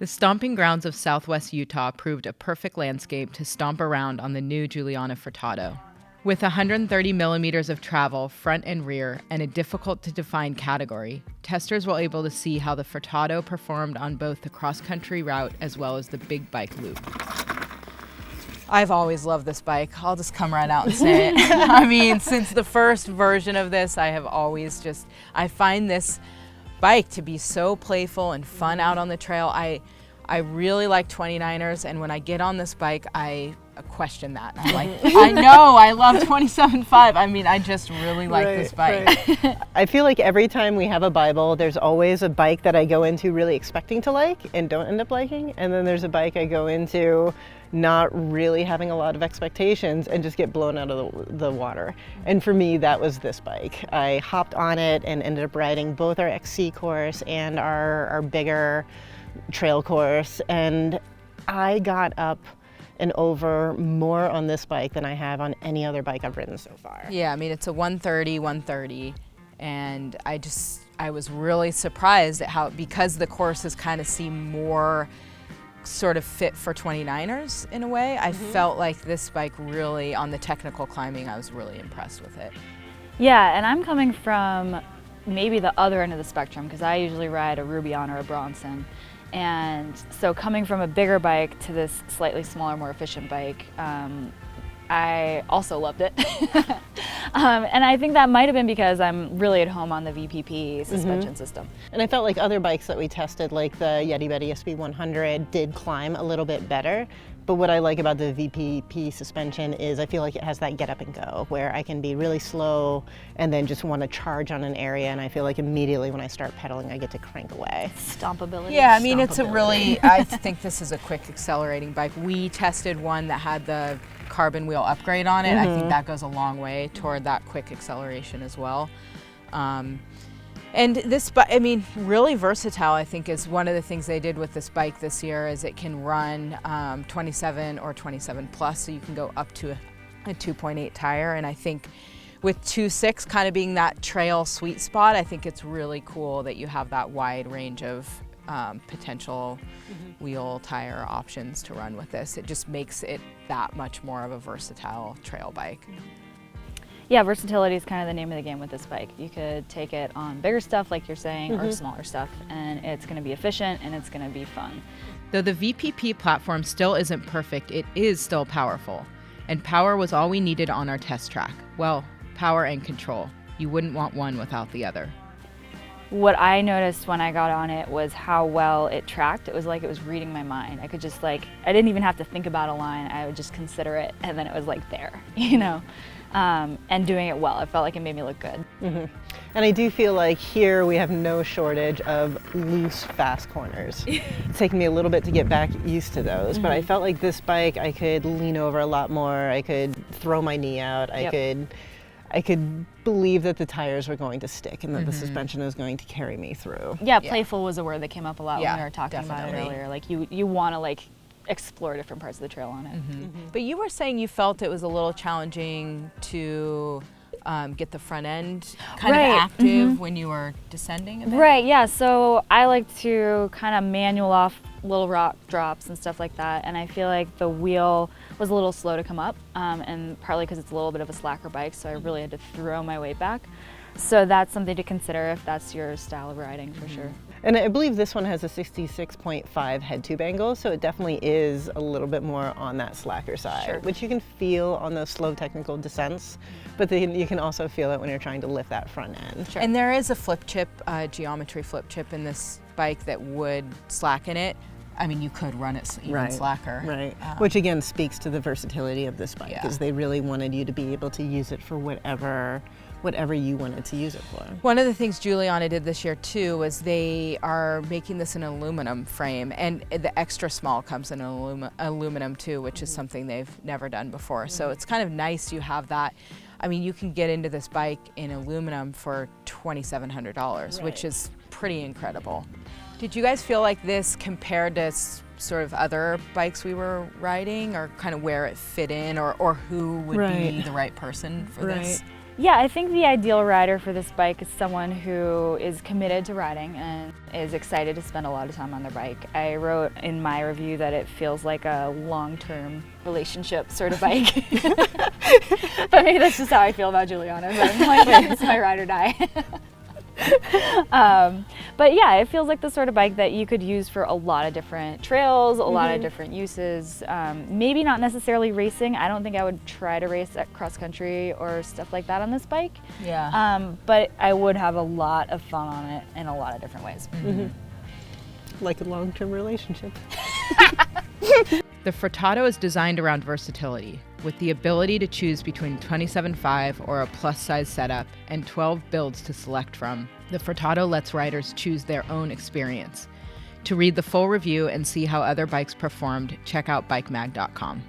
The stomping grounds of southwest Utah proved a perfect landscape to stomp around on the new Juliana Furtado. With 130 millimeters of travel, front and rear, and a difficult-to-define category, testers were able to see how the Furtado performed on both the cross-country route as well as the big bike loop. I've always loved this bike. I'll just come right out and say it. I mean, since the first version of this, I find this bike to be so playful and fun out on the trail. I really like 29ers, and when I get on this bike, I question that. I'm like, I know, I love 27.5. I mean, I just really like this bike. Right. I feel like every time we have a Bible, there's always a bike that I go into really expecting to like and don't end up liking, and then there's a bike I go into not really having a lot of expectations and just get blown out of the water. And for me, that was this bike. I hopped on it and ended up riding both our XC course and our bigger trail course, and I got up and over more on this bike than I have on any other bike I've ridden so far. Yeah, I mean, it's a 130, and I was really surprised at how, because the courses kind of seem more sort of fit for 29ers in a way, I felt like this bike really, on the technical climbing, I was really impressed with it. Yeah, and I'm coming from maybe the other end of the spectrum, because I usually ride a Rubion or a Bronson. And so coming from a bigger bike to this slightly smaller, more efficient bike, I also loved it. And I think that might have been because I'm really at home on the VPP suspension system. And I felt like other bikes that we tested, like the Yeti Betty SB100, did climb a little bit better. But what I like about the VPP suspension is I feel like it has that get up and go, where I can be really slow and then just want to charge on an area, and I feel like immediately when I start pedaling, I get to crank away. Stompability. Yeah, I mean, it's a really, I think this is a quick accelerating bike. We tested one that had the carbon wheel upgrade on it. I think that goes a long way toward that quick acceleration as well. And this, I mean, really versatile, I think, is one of the things they did with this bike this year, is it can run 27 or 27 plus, so you can go up to a 2.8 tire. And I think with 2.6 kind of being that trail sweet spot, I think it's really cool that you have that wide range of potential wheel tire options to run with this. It just makes it that much more of a versatile trail bike. Yeah, versatility is kind of the name of the game with this bike. You could take it on bigger stuff, like you're saying, or smaller stuff, and it's going to be efficient and it's going to be fun. Though the VPP platform still isn't perfect, it is still powerful. And power was all we needed on our test track. Well, power and control. You wouldn't want one without the other. What I noticed when I got on it was how well it tracked. It was like it was reading my mind. I could just I didn't even have to think about a line. I would just consider it, and then it was like there, you know? And doing it well. I felt like it made me look good. And I do feel like here we have no shortage of loose, fast corners. It's taken me a little bit to get back used to those, but I felt like this bike, I could lean over a lot more. I could throw my knee out. I could believe that the tires were going to stick and that the suspension was going to carry me through. Yeah, playful was a word that came up a lot when we were talking about it earlier. Like you want to explore different parts of the trail on it. But you were saying you felt it was a little challenging to get the front end kind of active when you were descending a bit? Right, yeah, so I like to kind of manual off little rock drops and stuff like that, and I feel like the wheel was a little slow to come up, and partly because it's a little bit of a slacker bike, so I really had to throw my weight back. So that's something to consider if that's your style of riding, for sure. And I believe this one has a 66.5 head tube angle, so it definitely is a little bit more on that slacker side, which you can feel on those slow technical descents, but then you can also feel it when you're trying to lift that front end. And there is a flip chip, geometry flip chip in this bike that would slacken it. I mean, you could run it even slacker. Right, which again speaks to the versatility of this bike, because they really wanted you to be able to use it for whatever you wanted to use it for. One of the things Juliana did this year too was they are making this an aluminum frame, and the extra small comes in aluminum too, which is something they've never done before. So it's kind of nice you have that. I mean, you can get into this bike in aluminum for $2,700, which is pretty incredible. Did you guys feel like this compared to sort of other bikes we were riding, or kind of where it fit in, or who would be the right person for this? Yeah, I think the ideal rider for this bike is someone who is committed to riding and is excited to spend a lot of time on their bike. I wrote in my review that it feels like a long-term relationship sort of bike. But maybe that's just how I feel about Juliana. But I'm like, it's my ride or die. But yeah, it feels like the sort of bike that you could use for a lot of different trails, a lot of different uses. Maybe not necessarily racing. I don't think I would try to race at cross country or stuff like that on this bike. Yeah. But I would have a lot of fun on it in a lot of different ways. Like a long-term relationship. The Furtado is designed around versatility, with the ability to choose between 27.5 or a plus-size setup and 12 builds to select from. The Furtado lets riders choose their own experience. To read the full review and see how other bikes performed, check out bikemag.com.